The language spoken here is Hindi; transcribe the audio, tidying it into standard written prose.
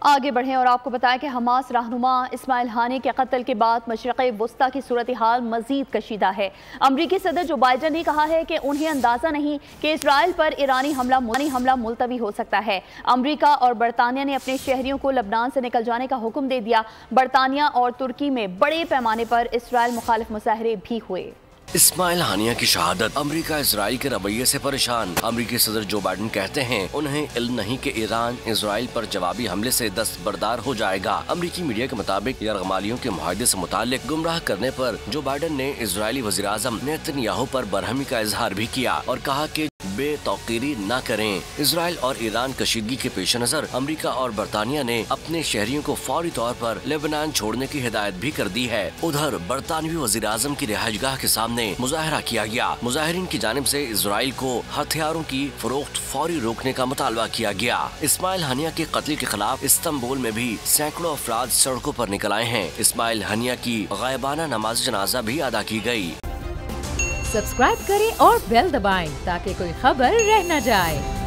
आगे बढ़ें और आपको बताएं कि हमास रहनुमा इस्माइल हानी के कत्ल के बाद मशरिक़ वुस्ता की सूरत हाल मजीद कशीदा है। अमरीकी सदर जो बाइडन ने कहा है कि उन्हें अंदाज़ा नहीं कि इसराइल पर ईरानी हमला मुलतवी हो सकता है। अमरीका और बरतानिया ने अपने शहरियों को लबनान से निकल जाने का हुक्म दे दिया। बरतानिया और तुर्की में बड़े पैमाने पर इसराइल मुखालिफ मुजाहरे भी हुए। इस्माइल हानिया की शहादत। अमेरिका इसराइल के रवैये से परेशान। अमेरिकी सदर जो बाइडन कहते हैं उन्हें इल्म नहीं कि ईरान इसराइल पर जवाबी हमले से दस्तबरदार हो जाएगा। अमेरिकी मीडिया के मुताबिक यरगमालियों के मुआहदे से मुतालिक गुमराह करने पर जो बाइडन ने इजरायली वज़ीर-ए-आज़म नेतन्याहू पर बरहमी का इजहार भी किया और कहा कि बेतौकीरी न करें। इसराइल और ईरान कशीदगी के पेश नजर अमरीका और बरतानिया ने अपने शहरियों को फौरी तौर पर लेबनान छोड़ने की हिदायत भी कर दी है। उधर बरतानवी वज़ीर-ए-आज़म की रिहाइशगाह के सामने मुजाहरा किया गया। मुजाहिरीन की जानिब से इसराइल को हथियारों की फरोख्त फौरी रोकने का मुतालबा किया गया। इस्माइल हानिया के कत्ल के खिलाफ इस्तांबुल में भी सैकड़ों अफराद सड़कों पर निकल आए हैं। इस्माइल हानिया की गायबाना नमाज जनाजा भी अदा की गई। सब्सक्राइब करें और बेल दबाएं ताकि कोई खबर रह न जाए।